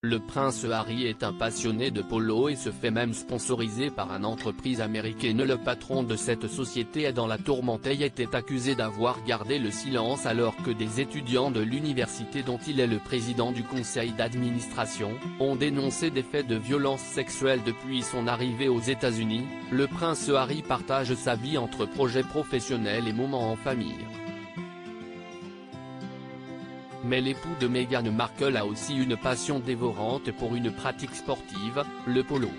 Le prince Harry est un passionné de polo et se fait même sponsoriser par une entreprise américaine. Le patron de cette société dans la tourmentée était accusé d'avoir gardé le silence alors que des étudiants de l'université dont il est le président du conseil d'administration, ont dénoncé des faits de violence sexuelle depuis son arrivée aux États-Unis. Le prince Harry partage sa vie entre projets professionnels et moments en famille. Mais l'époux de Meghan Markle a aussi une passion dévorante pour une pratique sportive, le polo.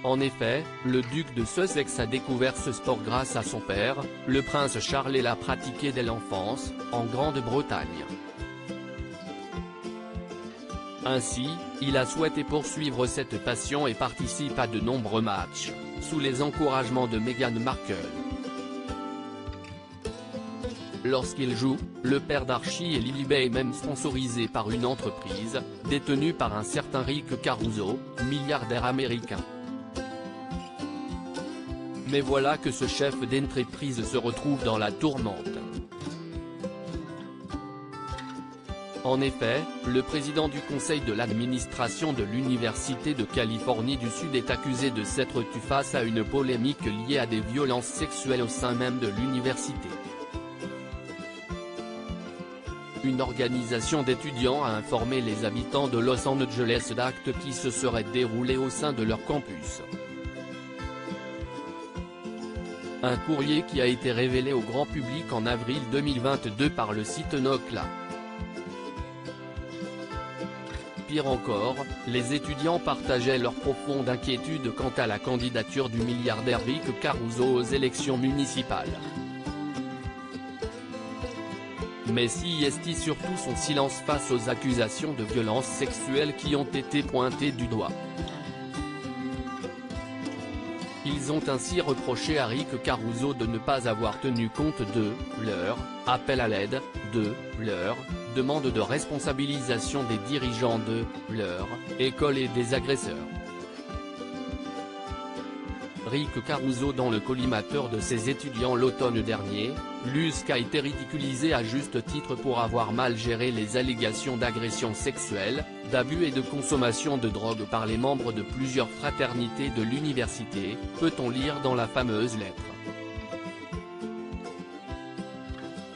En effet, le duc de Sussex a découvert ce sport grâce à son père, le prince Charles, et l'a pratiqué dès l'enfance, en Grande-Bretagne. Ainsi, il a souhaité poursuivre cette passion et participe à de nombreux matchs, sous les encouragements de Meghan Markle. Lorsqu'il joue, le père d'Archie et Lilibet est même sponsorisé par une entreprise, détenue par un certain Rick Caruso, milliardaire américain. Mais voilà que ce chef d'entreprise se retrouve dans la tourmente. En effet, le président du conseil de l'administration de l'Université de Californie du Sud est accusé de s'être tenu face à une polémique liée à des violences sexuelles au sein même de l'université. Une organisation d'étudiants a informé les habitants de Los Angeles d'actes qui se seraient déroulés au sein de leur campus. Un courrier qui a été révélé au grand public en avril 2022 par le site Nocla. Pire encore, les étudiants partageaient leur profonde inquiétude quant à la candidature du milliardaire Rick Caruso aux élections municipales. Mais si est surtout son silence face aux accusations de violences sexuelles qui ont été pointées du doigt. Ils ont ainsi reproché à Rick Caruso de ne pas avoir tenu compte de leur appel à l'aide, de leur demande de responsabilisation des dirigeants de leur école et des agresseurs. Rick Caruso dans le collimateur de ses étudiants l'automne dernier, l'USC a été ridiculisé à juste titre pour avoir mal géré les allégations d'agression sexuelle, d'abus et de consommation de drogue par les membres de plusieurs fraternités de l'université, peut-on lire dans la fameuse lettre.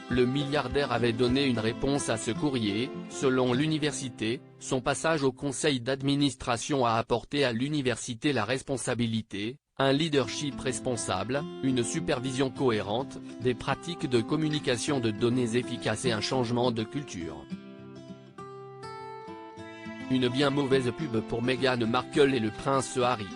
Le milliardaire avait donné une réponse à ce courrier. Selon l'université, son passage au conseil d'administration a apporté à l'université la responsabilité, un leadership responsable, une supervision cohérente, des pratiques de communication de données efficaces et un changement de culture. Une bien mauvaise pub pour Meghan Markle et le prince Harry.